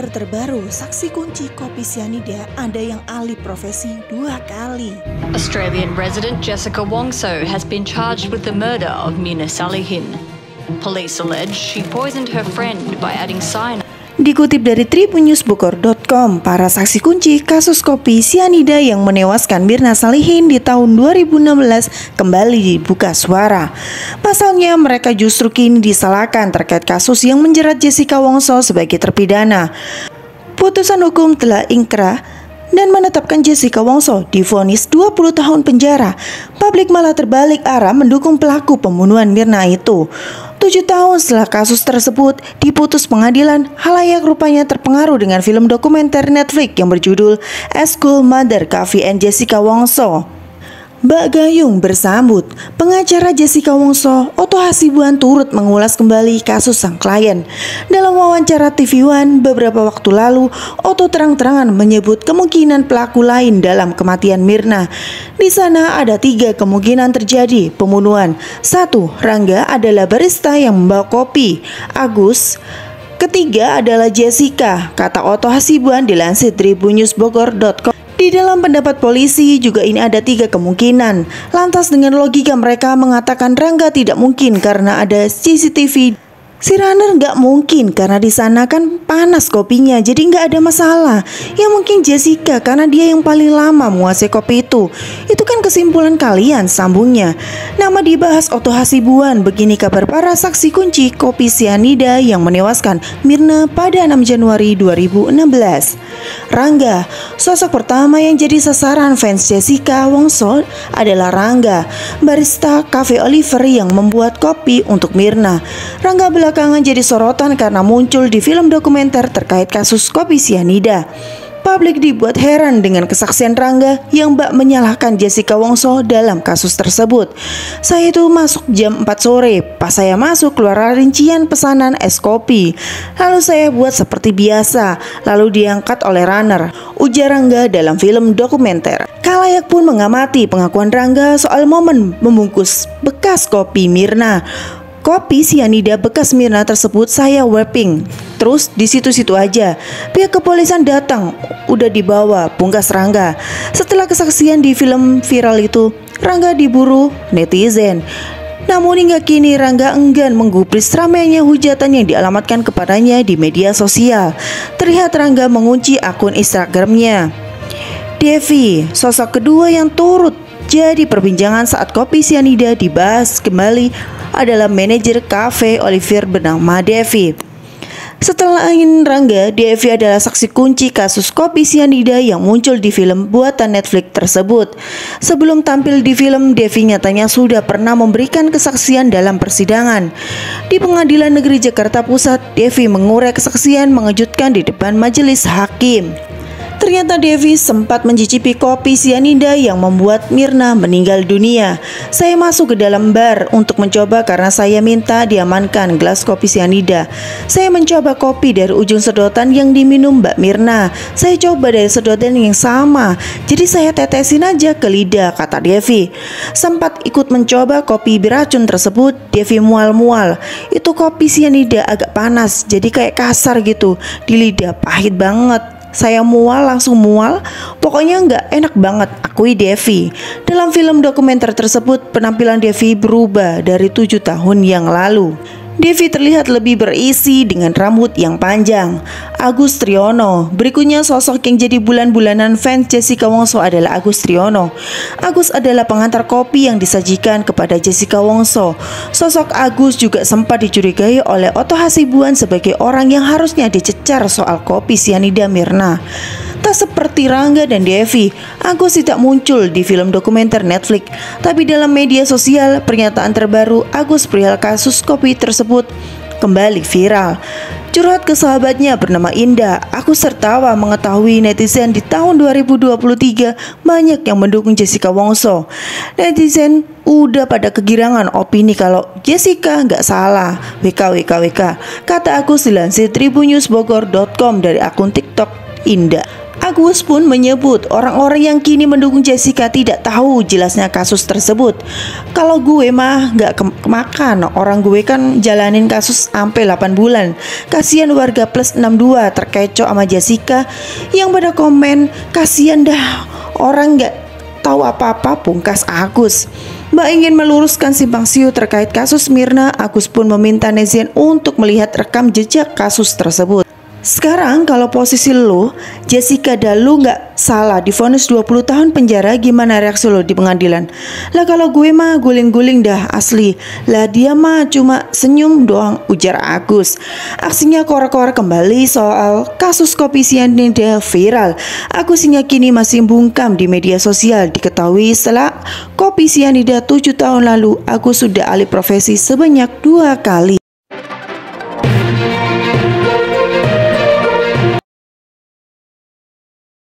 Kabar terbaru, saksi kunci kopi sianida ada yang alih profesi 2 kali. Australian resident Jessica Wongso has been charged with the murder of Mirna Salihin. Police allege she poisoned her friend by adding cyanide. Dikutip dari tribunnews.bogor.com, para saksi kunci kasus kopi sianida yang menewaskan Mirna Salihin di tahun 2016 kembali dibuka suara. Pasalnya mereka justru kini disalahkan terkait kasus yang menjerat Jessica Wongso sebagai terpidana. Putusan hukum telah ingkrah dan menetapkan Jessica Wongso divonis 20 tahun penjara. Publik malah terbalik arah mendukung pelaku pembunuhan Mirna itu. 7 tahun setelah kasus tersebut diputus pengadilan, halayak rupanya terpengaruh dengan film dokumenter Netflix yang berjudul A School Mother Kavi and Jessica Wongso. Mbak Gayung bersambut. Pengacara Jessica Wongso, Otto Hasibuan turut mengulas kembali kasus sang klien. Dalam wawancara TV One beberapa waktu lalu, Otto terang-terangan menyebut kemungkinan pelaku lain dalam kematian Mirna. Di sana ada 3 kemungkinan terjadi pembunuhan. 1. Rangga adalah barista yang membawa kopi. Agus. Ketiga adalah Jessica, kata Otto Hasibuan dilansir tribunnews.bogor.com. Di dalam pendapat polisi juga ini ada 3 kemungkinan. Lantas dengan logika mereka mengatakan Rangga tidak mungkin karena ada CCTV. Si runner nggak mungkin karena di sana kan panas kopinya, jadi nggak ada masalah. Ya mungkin Jessica karena dia yang paling lama menguasai kopi itu. Itu kan kesimpulan kalian, sambungnya. Nama dibahas Otto Hasibuan. Begini kabar para saksi kunci kopi sianida yang menewaskan Mirna pada 6 Januari 2016. Rangga, sosok pertama yang jadi sasaran fans Jessica Wongso adalah Rangga, barista Cafe Oliver yang membuat kopi untuk Mirna. Rangga belakangan jadi sorotan karena muncul di film dokumenter terkait kasus kopi sianida. Publik dibuat heran dengan kesaksian Rangga yang bak menyalahkan Jessica Wongso dalam kasus tersebut. Saya itu masuk jam 4 sore, pas saya masuk keluar rincian pesanan es kopi. Lalu saya buat seperti biasa, lalu diangkat oleh runner, ujar Rangga dalam film dokumenter. Khalayak pun mengamati pengakuan Rangga soal momen membungkus bekas kopi Mirna. Kopi sianida bekas Mirna tersebut saya wrapping, terus di situ-situ aja. Pihak kepolisian datang, udah dibawa, pungkas Rangga. Setelah kesaksian di film viral itu, Rangga diburu netizen. Namun hingga kini Rangga enggan menggubris ramainya hujatan yang dialamatkan kepadanya di media sosial. Terlihat Rangga mengunci akun Instagramnya. Devi, sosok kedua yang turut jadi perbincangan saat kopi sianida dibahas kembali adalah manajer Cafe Oliver bernama Devi. Setelah Rangga, Devi adalah saksi kunci kasus kopi sianida yang muncul di film buatan Netflix tersebut. Sebelum tampil di film, Devi nyatanya sudah pernah memberikan kesaksian dalam persidangan. Di Pengadilan Negeri Jakarta Pusat, Devi mengurai kesaksian mengejutkan di depan majelis hakim. Ternyata Devi sempat mencicipi kopi sianida yang membuat Mirna meninggal dunia. Saya masuk ke dalam bar untuk mencoba karena saya minta diamankan gelas kopi sianida. Saya mencoba kopi dari ujung sedotan yang diminum Mbak Mirna. Saya coba dari sedotan yang sama, jadi saya tetesin aja ke lidah, kata Devi. Sempat ikut mencoba kopi beracun tersebut, Devi mual-mual. Itu kopi sianida agak panas, jadi kayak kasar gitu. Di lidah pahit banget. Saya mual, langsung mual. Pokoknya nggak enak banget, akui Devi. Dalam film dokumenter tersebut, penampilan Devi berubah dari 7 tahun yang lalu. Devi terlihat lebih berisi dengan rambut yang panjang. Agus Triono. Berikutnya sosok yang jadi bulan-bulanan fans Jessica Wongso adalah Agus Triono. Agus adalah pengantar kopi yang disajikan kepada Jessica Wongso. Sosok Agus juga sempat dicurigai oleh Otto Hasibuan sebagai orang yang harusnya dicecar soal kopi sianida Mirna. Tak seperti Rangga dan Devi, Agus tidak muncul di film dokumenter Netflix. Tapi dalam media sosial, pernyataan terbaru Agus perihal kasus kopi tersebut kembali viral. Curhat ke sahabatnya bernama Indah, Agus tertawa mengetahui netizen di tahun 2023 banyak yang mendukung Jessica Wongso. Netizen udah pada kegirangan opini kalau Jessica nggak salah. WKWKWK, kata Agus dilansir tribunnews.bogor.com dari akun TikTok Indah. Agus pun menyebut orang-orang yang kini mendukung Jessica tidak tahu jelasnya kasus tersebut. Kalau gue mah gak kemakan, orang gue kan jalanin kasus sampai 8 bulan. Kasihan warga plus 62 terkecoh sama Jessica yang pada komen, kasihan dah orang gak tahu apa-apa, pungkas Agus. Mbak ingin meluruskan simpang siur terkait kasus Mirna. Agus pun meminta netizen untuk melihat rekam jejak kasus tersebut. Sekarang kalau posisi lo, Jessica dah lu gak salah divonis 20 tahun penjara, gimana reaksi lo di pengadilan? Lah kalau gue mah guling-guling dah asli. Lah dia mah cuma senyum doang, ujar Agus. Aksinya kor-kor kembali soal kasus kopi sianida viral. Agus hingga kini masih bungkam di media sosial. Diketahui setelah kopi sianida 7 tahun lalu, Agus sudah alih profesi sebanyak 2 kali.